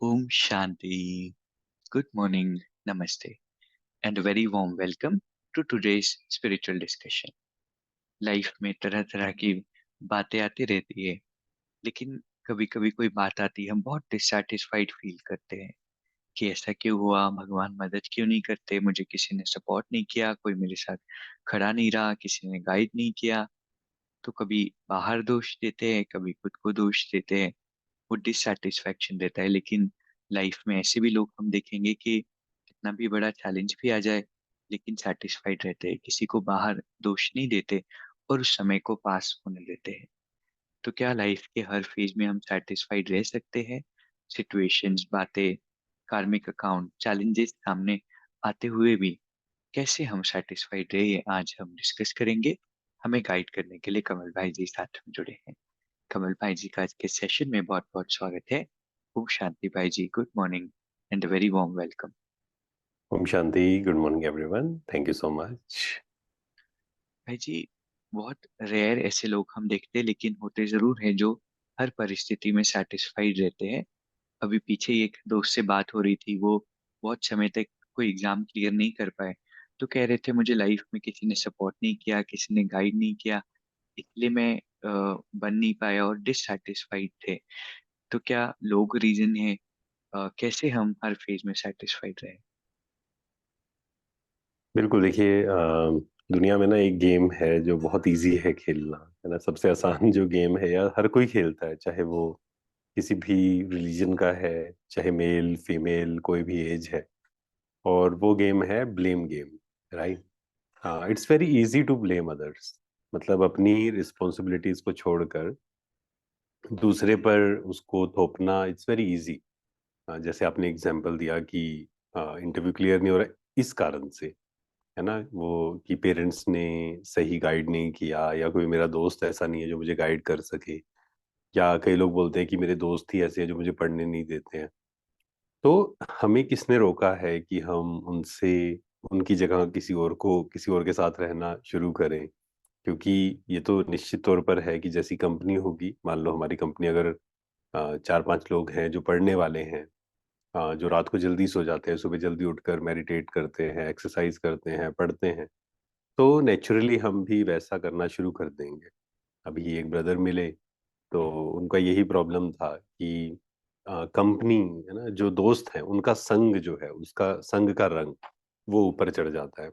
Om Shanti. Good morning, Namaste, and a very warm welcome to today's spiritual discussion. Life में तरह तरह की बातें आती रहती है, लेकिन कभी कभी कोई बात आती है हम बहुत डिससेटिस्फाइड फील करते हैं कि ऐसा क्यों हुआ, भगवान मदद क्यों नहीं करते, मुझे किसी ने सपोर्ट नहीं किया, कोई मेरे साथ खड़ा नहीं रहा, किसी ने गाइड नहीं किया। तो कभी बाहर दोष देते हैं, कभी खुद को दोष देते हैं। वो डिससैटिस्फैक्शन देता है। लेकिन लाइफ में ऐसे भी लोग हम देखेंगे कि कितना भी बड़ा चैलेंज भी आ जाए, लेकिन सेटिस्फाइड रहते हैं, किसी को बाहर दोष नहीं देते और उस समय को पास होने देते हैं। तो क्या लाइफ के हर फेज में हम सेटिस्फाइड रह सकते हैं? सिचुएशंस, बातें, कार्मिक अकाउंट, चैलेंजेस सामने आते हुए भी कैसे हम सेटिस्फाइड रहे, ये आज हम डिस्कस करेंगे। हमें गाइड करने के लिए कमल भाई जी साथ में जुड़े हैं। कमल भाई जी का आज के सेशन में बहुत बहुत स्वागत है। ओम शांति भाई जी, good morning and very warm welcome. Om Shanti. Good morning everyone, thank you so much. भाई जी, बहुत रेयर ऐसे लोग हम देखते हैं, लेकिन होते जरूर हैं जो हर परिस्थिति में सेटिस्फाइड रहते हैं। अभी पीछे ही एक दोस्त से बात हो रही थी, वो बहुत समय तक कोई एग्जाम क्लियर नहीं कर पाए, तो कह रहे थे मुझे लाइफ में किसी ने सपोर्ट नहीं किया, किसी ने गाइड नहीं किया, इसलिए मैं बन नहीं पाया और डिससेटिस्फाइड थे। तो क्या लोग रीजन है? कैसे हम हर फेज में सेटिस्फाइड रहे? बिल्कुल, देखिए, दुनिया में ना एक गेम है जो बहुत इजी है खेलना, है ना। सबसे आसान जो गेम है, यार, हर कोई खेलता है, चाहे वो किसी भी रिलीजन का है, चाहे मेल फीमेल कोई भी एज है। और वो गेम है ब्लेम गेम, राइट। हाँ, it's very easy to blame others. मतलब अपनी रिस्पॉन्सिबिलिटीज को छोड़कर दूसरे पर उसको थोपना, इट्स वेरी इजी। जैसे आपने एग्जांपल दिया कि इंटरव्यू क्लियर नहीं हो रहा इस कारण से, है ना, वो कि पेरेंट्स ने सही गाइड नहीं किया, या कोई मेरा दोस्त ऐसा नहीं है जो मुझे गाइड कर सके, या कई लोग बोलते हैं कि मेरे दोस्त ही ऐसे हैं जो मुझे पढ़ने नहीं देते हैं। तो हमें किसने रोका है कि हम उनसे उनकी जगह किसी और के साथ रहना शुरू करें? क्योंकि ये तो निश्चित तौर पर है कि जैसी कंपनी होगी, मान लो हमारी कंपनी अगर 4-5 लोग हैं जो पढ़ने वाले हैं, जो रात को जल्दी सो जाते हैं, सुबह जल्दी उठकर मेडिटेट करते हैं, एक्सरसाइज करते हैं, पढ़ते हैं, तो नेचुरली हम भी वैसा करना शुरू कर देंगे। अभी एक ब्रदर मिले, तो उनका यही प्रॉब्लम था कि कंपनी, है ना, जो दोस्त हैं उनका संग जो है, उसका संग का रंग वो ऊपर चढ़ जाता है।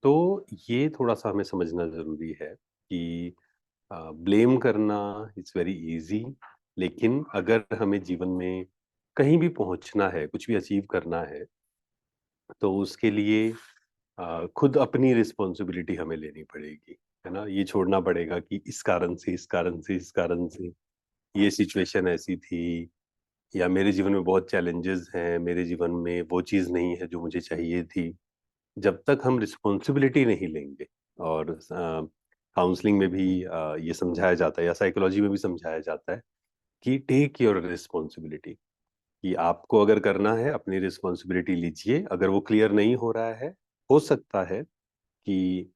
तो ये थोड़ा सा हमें समझना जरूरी है कि ब्लेम करना इट्स वेरी इजी, लेकिन अगर हमें जीवन में कहीं भी पहुंचना है, कुछ भी अचीव करना है, तो उसके लिए खुद अपनी रिस्पॉन्सिबिलिटी हमें लेनी पड़ेगी, है ना। ये छोड़ना पड़ेगा कि इस कारण से, इस कारण से, इस कारण से ये सिचुएशन ऐसी थी, या मेरे जीवन में बहुत चैलेंजेस हैं, मेरे जीवन में वो चीज़ नहीं है जो मुझे चाहिए थी। जब तक हम रिस्पॉन्सिबिलिटी नहीं लेंगे, और काउंसलिंग में भी ये समझाया जाता है, या साइकोलॉजी में भी समझाया जाता है कि टेक योर रिस्पॉन्सिबिलिटी, कि आपको अगर करना है अपनी रिस्पॉन्सिबिलिटी लीजिए। अगर वो क्लियर नहीं हो रहा है, हो सकता है कि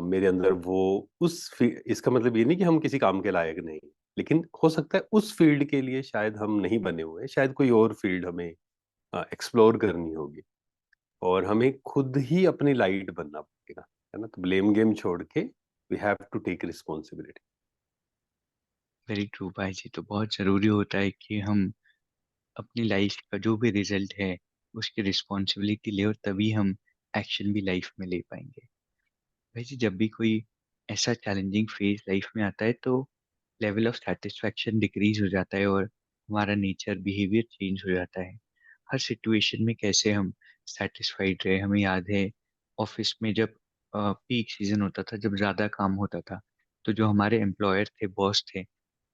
मेरे अंदर वो इसका मतलब ये नहीं कि हम किसी काम के लायक नहीं, लेकिन हो सकता है उस फील्ड के लिए शायद हम नहीं बने हुए हैं, शायद कोई और फील्ड हमें एक्सप्लोर करनी होगी, और हमें खुद ही अपनी लाइट बनना पड़ेगा, है ना। तो ब्लेम गेम छोड़ के we have to take responsibility. Very true भाई जी। तो बहुत जरूरी होता है कि हम अपनी लाइफ का जो भी रिजल्ट है उसकी रिस्पॉन्सिबिलिटी ले, और तभी हम एक्शन भी लाइफ में ले पाएंगे। भाई जी, जब भी कोई ऐसा चैलेंजिंग फेज लाइफ में आता है तो लेवल ऑफ सेटिस्फैक्शन डिक्रीज हो जाता है और हमारा नेचर बिहेवियर चेंज हो जाता है। हर सिचुएशन में कैसे हम सेटिस्फाइड रहे, हमें याद है ऑफिस में जब पीक सीजन होता था, जब ज़्यादा काम होता था, तो जो हमारे एम्प्लॉयर थे, बॉस थे,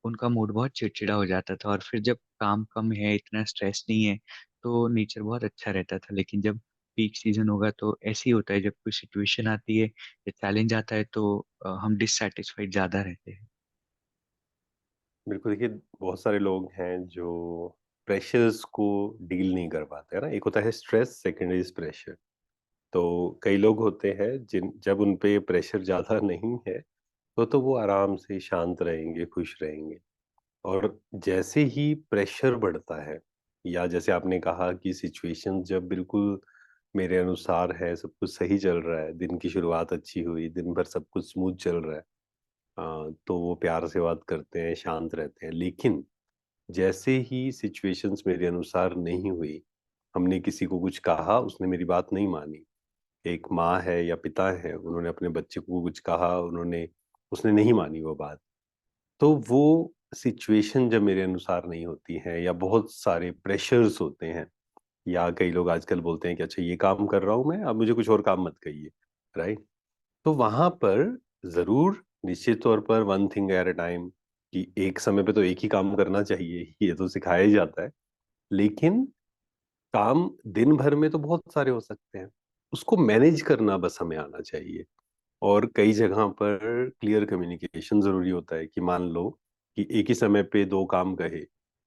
उनका मूड बहुत चिड़चिड़ा हो जाता था। और फिर जब काम कम है, इतना स्ट्रेस नहीं है, तो नेचर बहुत अच्छा रहता था। लेकिन जब पीक सीजन होगा तो ऐसे ही होता है, जब कोई सिचुएशन आती है या चैलेंज आता है तो हम डिससेटिस्फाइड ज़्यादा रहते हैं। बिल्कुल, देखिए, बहुत सारे लोग हैं जो प्रेशर्स को डील नहीं कर पाते, है ना। एक होता है स्ट्रेस, सेकंड इज प्रेशर। तो कई लोग होते हैं जिन जब उन पे प्रेशर ज्यादा नहीं है, तो वो आराम से शांत रहेंगे, खुश रहेंगे। और जैसे ही प्रेशर बढ़ता है, या जैसे आपने कहा कि सिचुएशन जब बिल्कुल मेरे अनुसार है, सब कुछ सही चल रहा है, दिन की शुरुआत अच्छी हुई, दिन भर सब कुछ स्मूथ चल रहा है, तो वो प्यार से बात करते हैं, शांत रहते हैं। लेकिन जैसे ही सिचुएशंस मेरे अनुसार नहीं हुई, हमने किसी को कुछ कहा, उसने मेरी बात नहीं मानी। एक माँ है या पिता है, उन्होंने अपने बच्चे को कुछ कहा, उसने नहीं मानी वो बात। तो वो सिचुएशन जब मेरे अनुसार नहीं होती है या बहुत सारे प्रेशर्स होते हैं, या कई लोग आजकल बोलते हैं कि अच्छा ये काम कर रहा हूँ मैं, अब मुझे कुछ और काम मत कहिए, राइट? तो वहाँ पर ज़रूर निश्चित तौर पर one thing at a time, कि एक समय पे तो एक ही काम करना चाहिए, ये तो सिखाया ही जाता है। लेकिन काम दिन भर में तो बहुत सारे हो सकते हैं। उसको मैनेज करना बस हमें आना चाहिए। और कई जगह पर क्लियर कम्युनिकेशन ज़रूरी होता है, कि मान लो कि एक ही समय पे 2 काम कहे,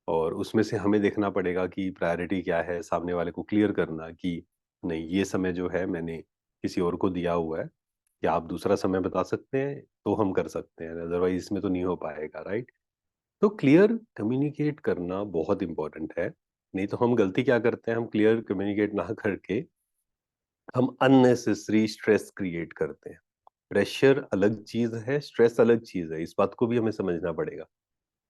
और उसमें से हमें देखना पड़ेगा कि प्रायोरिटी क्या है, सामने वाले को क्लियर करना कि नहीं, ये समय जो है मैंने किसी और को दिया हुआ है, क्या आप दूसरा समय बता सकते हैं? तो हम कर सकते हैं, अदरवाइज़ इसमें तो नहीं हो पाएगा, राइट? तो क्लियर कम्युनिकेट करना बहुत इम्पोर्टेंट है। नहीं तो हम गलती क्या करते हैं, हम क्लियर कम्युनिकेट ना करके हम अननेसेसरी स्ट्रेस क्रिएट करते हैं। प्रेशर अलग चीज़ है, स्ट्रेस अलग चीज़ है, इस बात को भी हमें समझना पड़ेगा।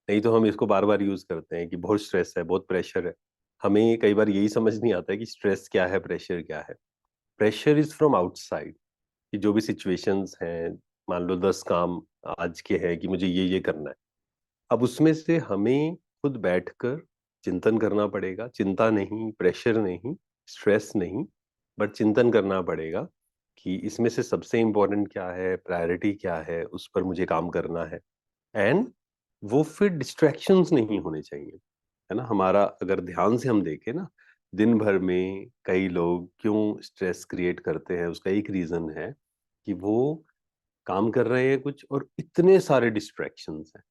नहीं तो हम इसको बार-बार यूज़ करते हैं कि बहुत स्ट्रेस है, बहुत प्रेशर है। हमें कई बार यही समझ नहीं आता है कि स्ट्रेस क्या है, प्रेशर क्या है? प्रेशर इज़ फ्रॉम आउटसाइड, कि जो भी सिचुएशंस हैं, मान लो 10 काम आज के हैं कि मुझे ये करना है। अब उसमें से हमें खुद बैठकर चिंतन करना पड़ेगा, चिंता नहीं, प्रेशर नहीं, स्ट्रेस नहीं, बट चिंतन करना पड़ेगा कि इसमें से सबसे इम्पोर्टेंट क्या है, प्रायोरिटी क्या है, उस पर मुझे काम करना है। एंड वो फिर डिस्ट्रैक्शंस नहीं होने चाहिए, है ना? हमारा अगर ध्यान से हम देखें ना, दिन भर में कई लोग क्यों स्ट्रेस क्रिएट करते हैं, उसका एक रीज़न है कि वो काम कर रहे हैं कुछ और इतने सारे डिस्ट्रैक्शंस हैं।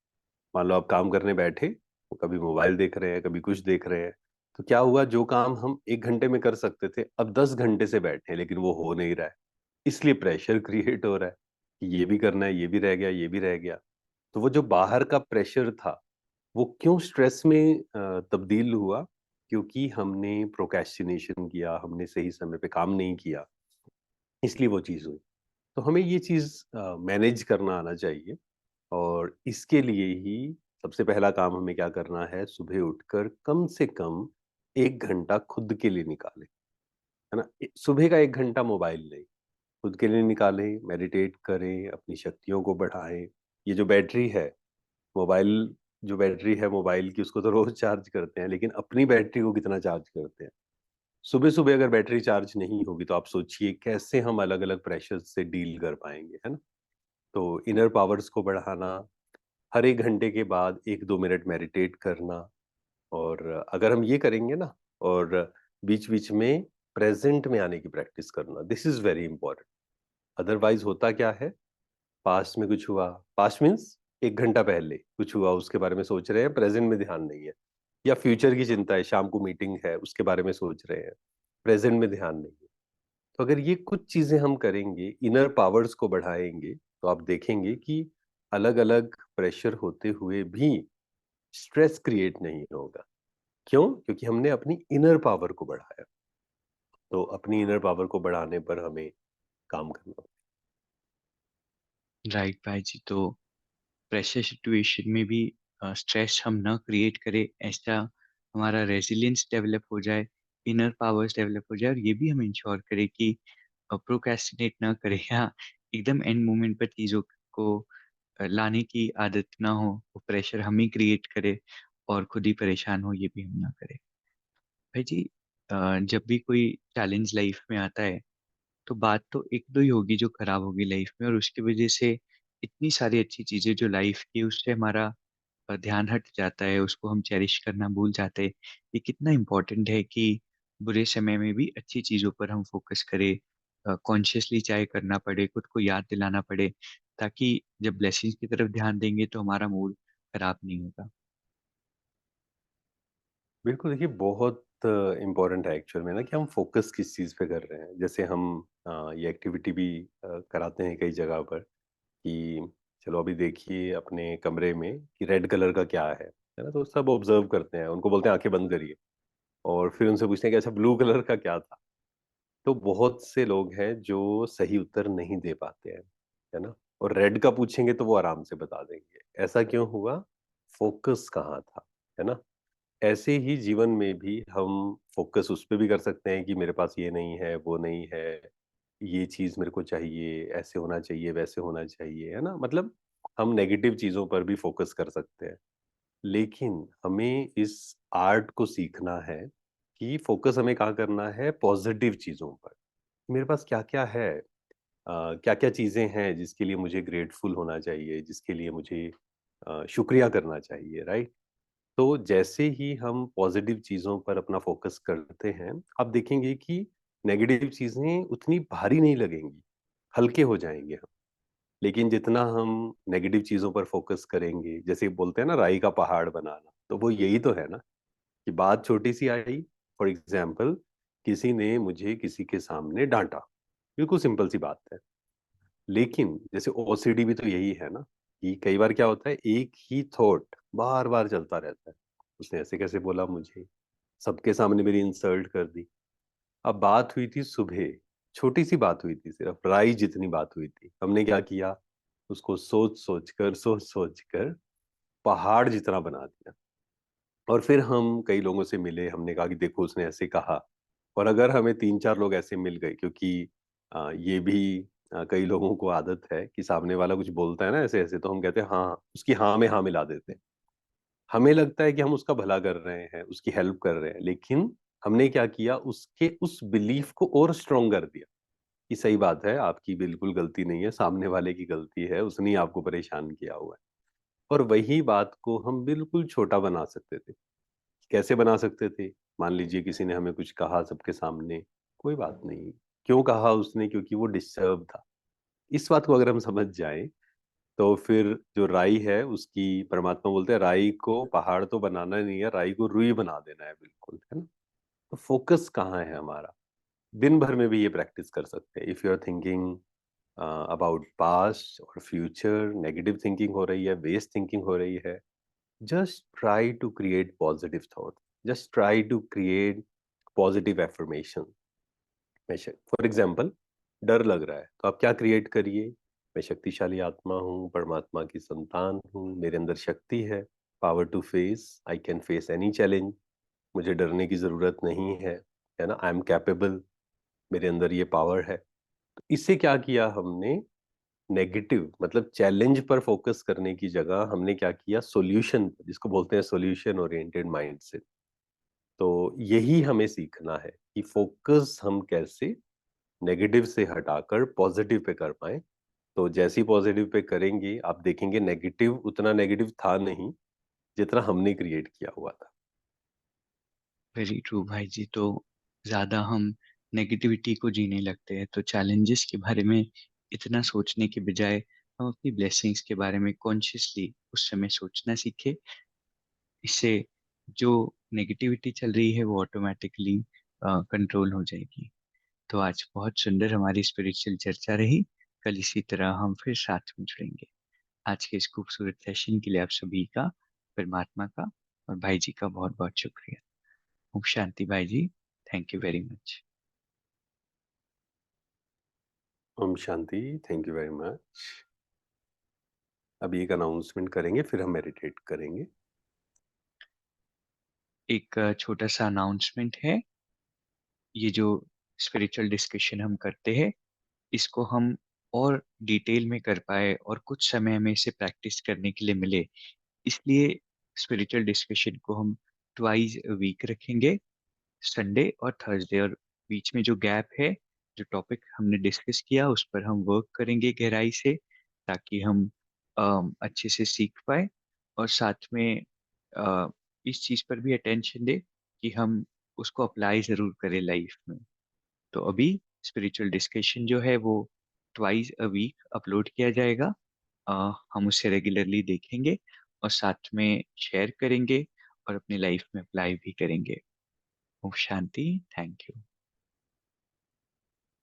मान लो आप काम करने बैठे, तो कभी मोबाइल देख रहे हैं, कभी कुछ देख रहे हैं, तो क्या हुआ, जो काम हम 1 घंटे में कर सकते थे, अब 10 घंटे से बैठे हैं, लेकिन वो हो नहीं रहा है। इसलिए प्रेशर क्रिएट हो रहा है कि ये भी करना है, ये भी रह गया, ये भी रह गया। तो वो जो बाहर का प्रेशर था, वो क्यों स्ट्रेस में तब्दील हुआ? क्योंकि हमने प्रोक्रेस्टिनेशन किया, हमने सही समय पे काम नहीं किया, इसलिए वो चीज़ हुई। तो हमें ये चीज़ मैनेज करना आना चाहिए। और इसके लिए ही सबसे पहला काम हमें क्या करना है, सुबह उठकर कम से कम 1 घंटा खुद के लिए निकालें, है ना? सुबह का 1 घंटा मोबाइल नहीं, खुद के लिए निकालें, मेडिटेट करें, अपनी शक्तियों को बढ़ाएँ। ये जो बैटरी है, मोबाइल जो बैटरी है मोबाइल की, उसको तो रोज़ चार्ज करते हैं, लेकिन अपनी बैटरी को कितना चार्ज करते हैं? सुबह-सुबह अगर बैटरी चार्ज नहीं होगी, तो आप सोचिए कैसे हम अलग-अलग प्रेशर्स से डील कर पाएँगे, है ना? तो इनर पावर्स को बढ़ाना, हर 1 घंटे के बाद 1-2 मिनट मेडिटेट करना, और अगर हम ये करेंगे ना, और बीच-बीच में प्रेज़ेंट में आने की प्रैक्टिस करना, this is very important. Otherwise होता क्या है, पास्ट में कुछ हुआ, पास्ट मीन्स 1 घंटा पहले कुछ हुआ, उसके बारे में सोच रहे हैं, प्रेज़ेंट में ध्यान नहीं है। या फ्यूचर की चिंता है, शाम को मीटिंग है, उसके बारे में सोच रहे हैं, प्रेज़ेंट में ध्यान नहीं है। तो अगर ये कुछ चीज़ें हम करेंगे, इनर पावर्स को बढ़ाएँगे, तो आप देखेंगे कि अलग-अलग प्रेशर होते हुए भी स्ट्रेस क्रिएट नहीं होगा। क्यों? क्योंकि हमने अपनी इनर पावर को बढ़ाया। तो अपनी इनर पावर को बढ़ाने पर हमें काम करना होगा। राइट भाई जी। तो प्रेशर सिचुएशन में भी स्ट्रेस हम ना क्रिएट करें, ऐसा हमारा रेजिलियंस डेवलप हो जाए, इनर पावर्स डेवलप हो जाए, और ये भी हम इंश्योर करें कि प्रोक्रेस्टिनेट ना करें या एकदम एंड मोमेंट पर चीज़ों को लाने की आदत ना हो, वो प्रेशर हम ही क्रिएट करें और खुद ही परेशान हो, ये भी हम ना करें। भाई जी, जब भी कोई चैलेंज लाइफ में आता है, तो बात तो एक दो ही होगी जो खराब होगी लाइफ में, और उसकी वजह से इतनी सारी अच्छी चीजें जो लाइफ की, उससे हमारा ध्यान हट जाता है, उसको हम चेरिश करना भूल जाते हैं। ये कितना इम्पोर्टेंट है कि बुरे समय में भी अच्छी चीजों पर हम फोकस करें, कॉन्शियसली चाहे करना पड़े, खुद को याद दिलाना पड़े, ताकि जब ब्लेसिंग्स की तरफ ध्यान देंगे तो हमारा मूड खराब नहीं होगा। बिल्कुल, देखिए बहुत इम्पोर्टेंट है एक्चुअल में ना, कि हम फ़ोकस किस चीज़ पे कर रहे हैं। जैसे हम ये एक्टिविटी भी कराते हैं कई जगह पर, कि चलो अभी देखिए अपने कमरे में कि रेड कलर का क्या है ना? तो सब ऑब्ज़र्व करते हैं, उनको बोलते हैं आँखें बंद करिए। और फिर उनसे पूछते हैं कि अच्छा ब्लू कलर का क्या था। तो बहुत से लोग हैं जो सही उत्तर नहीं दे पाते हैं, है ना। और रेड का पूछेंगे तो वो आराम से बता देंगे। ऐसा क्यों हुआ? फोकस कहाँ था, है ना। ऐसे ही जीवन में भी हम फोकस उस पे भी कर सकते हैं कि मेरे पास ये नहीं है, वो नहीं है, ये चीज मेरे को चाहिए, ऐसे होना चाहिए, वैसे होना चाहिए, है ना। मतलब हम नेगेटिव चीजों पर भी फोकस कर सकते हैं। लेकिन हमें इस आर्ट को सीखना है कि फोकस हमें कहाँ करना है, पॉजिटिव चीजों पर। मेरे पास क्या क्या है, क्या क्या चीजें हैं जिसके लिए मुझे ग्रेटफुल होना चाहिए, जिसके लिए मुझे शुक्रिया करना चाहिए, राइट। तो जैसे ही हम पॉजिटिव चीजों पर अपना फोकस करते हैं, आप देखेंगे कि नेगेटिव चीजें उतनी भारी नहीं लगेंगी, हल्के हो जाएंगे हम। लेकिन जितना हम नेगेटिव चीजों पर फोकस करेंगे, जैसे बोलते हैं ना राई का पहाड़ बनाना, तो वो यही तो है ना, कि बात छोटी सी आई। फॉर एग्जाम्पल, किसी ने मुझे किसी के सामने डांटा, बिल्कुल सिंपल सी बात है। लेकिन जैसे ओसीडी भी तो यही है ना, कि कई बार क्या होता है, एक ही थॉट बार बार चलता रहता है। उसने ऐसे कैसे बोला मुझे, सबके सामने मेरी इंसल्ट कर दी। अब बात हुई थी सुबह, छोटी सी बात हुई थी, सिर्फ राई जितनी बात हुई थी, हमने क्या किया, उसको सोच सोच कर पहाड़ जितना बना दिया। और फिर हम कई लोगों से मिले, हमने कहा कि देखो उसने ऐसे कहा। और अगर हमें तीन चार लोग ऐसे मिल गए, क्योंकि ये भी कई लोगों को आदत है कि सामने वाला कुछ बोलता है ना ऐसे ऐसे, तो हम कहते हैं हाँ, उसकी हाँ में हाँ मिला देते हैं। हमें लगता है कि हम उसका भला कर रहे हैं, उसकी हेल्प कर रहे हैं, लेकिन हमने क्या किया, उसके उस बिलीफ को और स्ट्रोंग कर दिया कि सही बात है, आपकी बिल्कुल गलती नहीं है, सामने वाले की गलती है, उसने ही आपको परेशान किया हुआ है। और वही बात को हम बिल्कुल छोटा बना सकते थे। कैसे बना सकते थे? मान लीजिए किसी ने हमें कुछ कहा सबके सामने, कोई बात नहीं, क्यों कहा उसने, क्योंकि वो डिस्टर्ब था। इस बात को अगर हम समझ जाएं, तो फिर जो राई है उसकी, परमात्मा बोलते हैं राई को पहाड़ तो बनाना नहीं है, राई को रुई बना देना है, बिल्कुल, है ना। तो फोकस कहाँ है हमारा? दिन भर में भी ये प्रैक्टिस कर सकते हैं। If you are thinking about past और फ्यूचर, नेगेटिव थिंकिंग हो रही है, वेस्ट थिंकिंग हो रही है, just try to create positive thought, just try to create positive affirmation। For example, डर लग रहा है तो आप क्या क्रिएट करिए, मैं शक्तिशाली आत्मा हूँ, परमात्मा की संतान हूँ, मेरे अंदर शक्ति है, power to face, I can face any challenge, मुझे डरने की जरूरत नहीं है ना, आई एम कैपेबल, मेरे अंदर ये पावर है। तो इससे क्या किया हमने, नेगेटिव मतलब चैलेंज पर फोकस करने की जगह हमने क्या किया, सॉल्यूशन, जिसको बोलते हैं सॉल्यूशन ओरिएंटेड माइंडसेट। तो यही हमें सीखना है कि फोकस हम कैसे नेगेटिव से हटाकर पॉजिटिव पे कर पाए। तो जैसे ही पॉजिटिव पे करेंगे, आप देखेंगे नेगेटिव उतना नेगेटिव था नहीं जितना हमने क्रिएट किया हुआ था। वेरी ट्रू भाई जी। तो ज्यादा हम नेगेटिविटी को जीने लगते हैं, तो चैलेंजेस के बारे में इतना सोचने के बजाय हम अपनी ब्लेसिंग्स के बारे में कॉन्शियसली उस समय सोचना सीखे। इससे जो नेगेटिविटी चल रही है वो ऑटोमेटिकली कंट्रोल हो जाएगी। तो आज बहुत सुंदर हमारी स्पिरिचुअल चर्चा रही। कल इसी तरह हम फिर साथ में जुड़ेंगे। आज के इस खूबसूरत सेशन के लिए आप सभी का, परमात्मा का और भाई जी का बहुत बहुत शुक्रिया। ओम शांति भाई जी। Thank you very much. Om Shanti, thank you very much. अभी एक अनाउंसमेंट करेंगे, फिर हम मेडिटेट करेंगे। एक छोटा सा अनाउंसमेंट है। ये जो स्पिरिचुअल डिस्कशन हम करते हैं, इसको हम और डिटेल में कर पाए और कुछ समय हमें इसे प्रैक्टिस करने के लिए मिले, इसलिए स्पिरिचुअल डिस्कशन को हम ट्वाइस वीक रखेंगे, संडे और थर्सडे। और बीच में जो गैप है, जो टॉपिक हमने डिस्कस किया उस पर हम वर्क करेंगे गहराई से, ताकि हम अच्छे से सीख पाए। और साथ में अ, इस चीज़ पर भी अटेंशन दे कि हम उसको अप्लाई ज़रूर करें लाइफ में। तो अभी स्पिरिचुअल डिस्कशन जो है वो ट्वाइस अ वीक अपलोड किया जाएगा। हम उसे रेगुलरली देखेंगे और साथ में शेयर करेंगे और अपनी लाइफ में अप्लाई भी करेंगे। ओम शांति। Thank you.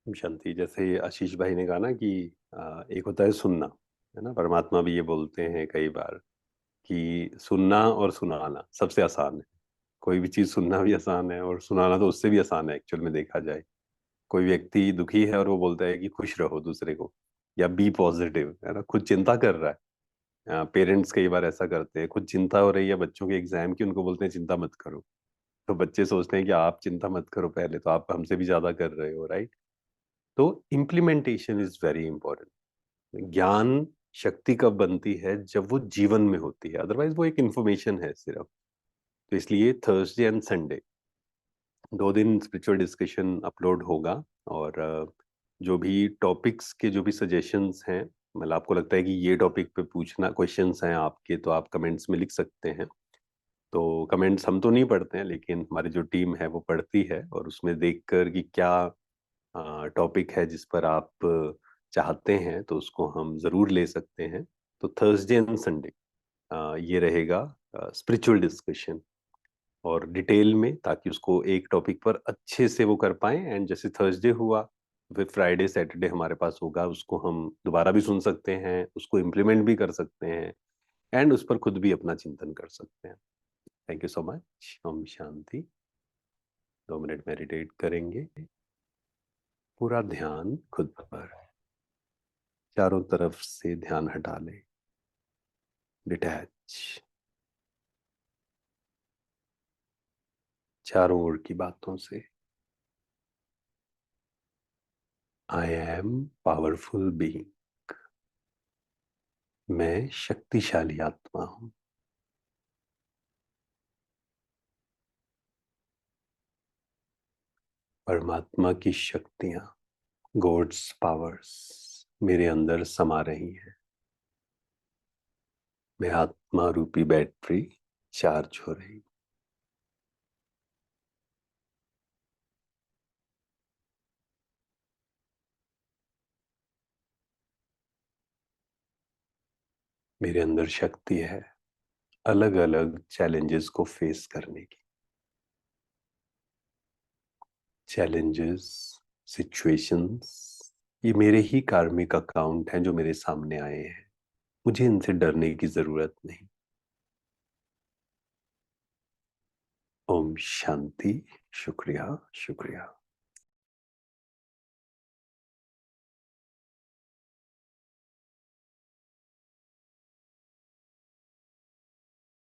ओम शांति। जैसे आशीष भाई ने कहा ना कि एक होता है सुनना, है ना, परमात्मा भी ये बोलते हैं कई बार कि सुनना और सुनाना सबसे आसान है। कोई भी चीज सुनना भी आसान है और सुनाना तो उससे भी आसान है एक्चुअल में देखा जाए। कोई व्यक्ति दुखी है और वो बोलता है कि खुश रहो दूसरे को, या बी पॉजिटिव, है ना, खुद चिंता कर रहा है। पेरेंट्स कई बार ऐसा करते हैं, खुद चिंता हो रही है बच्चों के एग्जाम की, उनको बोलते हैं चिंता मत करो। तो बच्चे सोचते हैं कि आप चिंता मत करो, पहले तो आप हमसे भी ज्यादा कर रहे हो, राइट। तो इम्प्लीमेंटेशन इज वेरी इंपॉर्टेंट। ज्ञान शक्ति कब बनती है, जब वो जीवन में होती है, अदरवाइज वो एक इंफॉर्मेशन है सिर्फ। तो इसलिए थर्सडे एंड संडे 2 दिन स्पिरिचुअल डिस्कशन अपलोड होगा। और जो भी टॉपिक्स के जो भी सजेशंस हैं, मतलब आपको लगता है कि ये टॉपिक पे पूछना क्वेश्चंस हैं आपके, तो आप कमेंट्स में लिख सकते हैं। तो कमेंट्स हम तो नहीं पढ़ते हैं, लेकिन हमारी जो टीम है वो पढ़ती है, और उसमें देखकर कि क्या टॉपिक है जिस पर आप चाहते हैं, तो उसको हम ज़रूर ले सकते हैं। तो थर्सडे एंड संडे ये रहेगा स्पिरिचुअल डिस्कशन, और डिटेल में, ताकि उसको एक टॉपिक पर अच्छे से वो कर पाए। एंड जैसे थर्सडे हुआ, फिर फ्राइडे सैटरडे हमारे पास होगा, उसको हम दोबारा भी सुन सकते हैं, उसको इम्प्लीमेंट भी कर सकते हैं, एंड उस पर खुद भी अपना चिंतन कर सकते हैं। Thank you so much. Om Shanti. 2 minute meditate करेंगे। पूरा ध्यान खुद पर, चारों तरफ से ध्यान हटा ले, डिटैच, चारों ओर की बातों से। I am powerful being. मैं शक्तिशाली आत्मा हूं। परमात्मा की शक्तियां, गॉड्स पावर्स मेरे अंदर समा रही हैं। मैं आत्मा रूपी बैटरी चार्ज हो रही। मेरे अंदर शक्ति है अलग अलग चैलेंजेस को फेस करने की। चैलेंजेस, सिचुएशंस, ये मेरे ही कार्मिक अकाउंट हैं जो मेरे सामने आए हैं। मुझे इनसे डरने की जरूरत नहीं। ओम शांति। शुक्रिया, शुक्रिया।